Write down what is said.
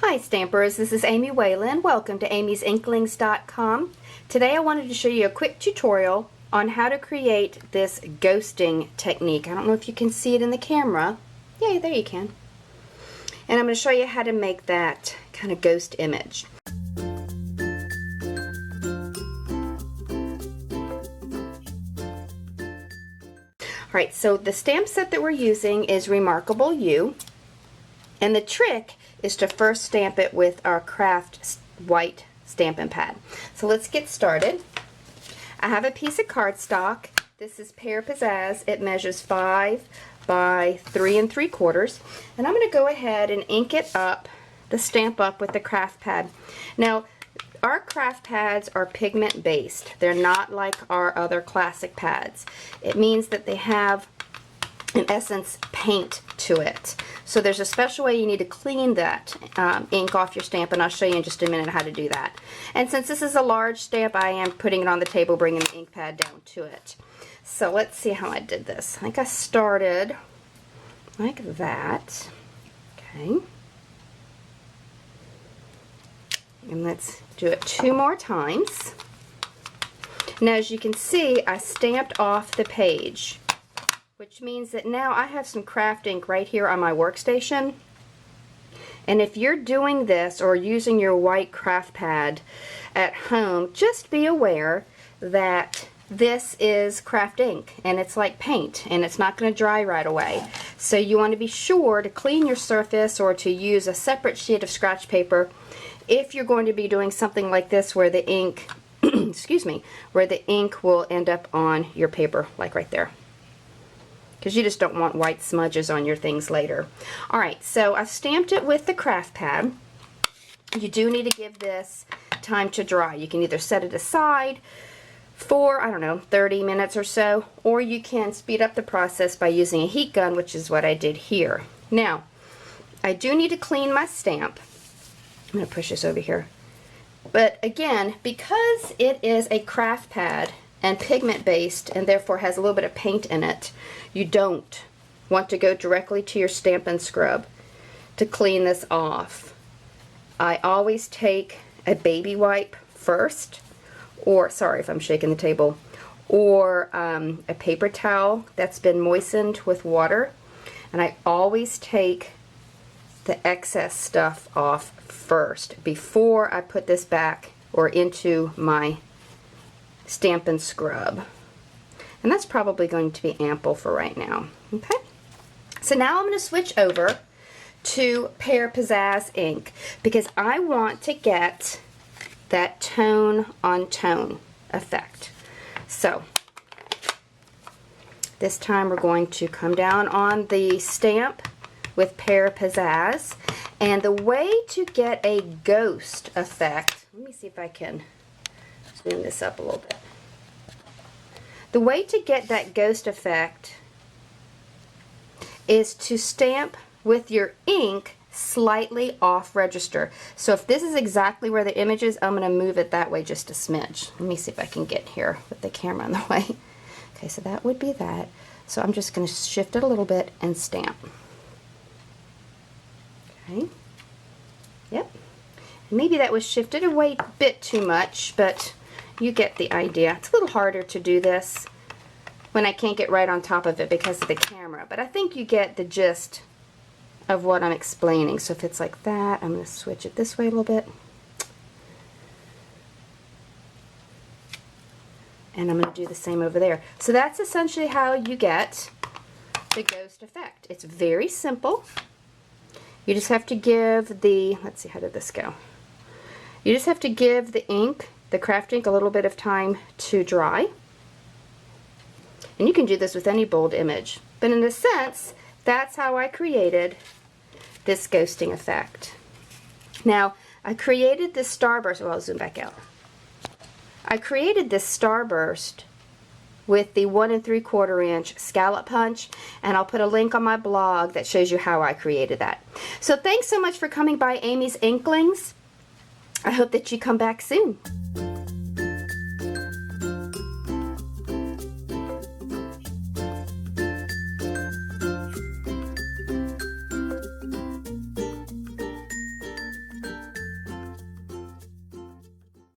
Hi Stampers, this is Amy Whalen. Welcome to amy'sinklings.com. Today I wanted to show you a quick tutorial on how to create this ghosting technique. I don't know if you can see it in the camera. Yeah, there you can. And I'm going to show you how to make that kind of ghost image. Alright, so the stamp set that we're using is Remarkable You. And the trick is to first stamp it with our craft white Stampin' pad. So let's get started. I have a piece of cardstock. This is Pear Pizzazz. It measures 5 by 3 3/4. And I'm going to go ahead and ink it up, the stamp up with the craft pad. Now, our craft pads are pigment based. They're not like our other classic pads. It means that they have, in essence, paint to it. So there's a special way you need to clean that ink off your stamp, and I'll show you in just a minute how to do that. And since this is a large stamp, I am putting it on the table, bringing the ink pad down to it. So let's see how I did this. I think I started like that. Okay. And let's do it 2 more times. Now, as you can see, I stamped off the page, which means that now I have some craft ink right here on my workstation. And if you're doing this or using your white craft pad at home, just be aware that this is craft ink and it's like paint and it's not going to dry right away. So you want to be sure to clean your surface or to use a separate sheet of scratch paper if you're going to be doing something like this where the ink excuse me, where the ink will end up on your paper, like right there, because you just don't want white smudges on your things later. Alright, so I've stamped it with the craft pad. You do need to give this time to dry. You can either set it aside for, I don't know, 30 minutes or so, or you can speed up the process by using a heat gun, which is what I did here. Now, I do need to clean my stamp. I'm going to push this over here. But again, because it is a craft pad and pigment based and therefore has a little bit of paint in it, you don't want to go directly to your Stampin' Scrub to clean this off. I always take a baby wipe first, or, sorry if I'm shaking the table, or a paper towel that's been moistened with water, and I always take the excess stuff off first before I put this back or into my Stampin' Scrub. And that's probably going to be ample for right now. Okay? So now I'm going to switch over to Pear Pizzazz ink because I want to get that tone on tone effect. So this time we're going to come down on the stamp with Pear Pizzazz, and the way to get a ghost effect, let me see if I can zoom this up a little bit. The way to get that ghost effect is to stamp with your ink slightly off register. So if this is exactly where the image is, I'm going to move it that way just a smidge. Let me see if I can get here with the camera in the way. Okay, so that would be that. So I'm just going to shift it a little bit and stamp. Okay. Yep. Maybe that was shifted away a bit too much, but you get the idea. It's a little harder to do this when I can't get right on top of it because of the camera, but I think you get the gist of what I'm explaining. So if it's like that, I'm going to switch it this way a little bit. And I'm going to do the same over there. So that's essentially how you get the ghost effect. It's very simple. You just have to give the, let's see, how did this go? You just have to give the ink, the craft ink, a little bit of time to dry. And you can do this with any bold image. But in a sense, that's how I created this ghosting effect. Now, I created this starburst, well, I'll zoom back out. I created this starburst with the 1 3/4 inch scallop punch, and I'll put a link on my blog that shows you how I created that. So thanks so much for coming by Amy's Inklings. I hope that you come back soon.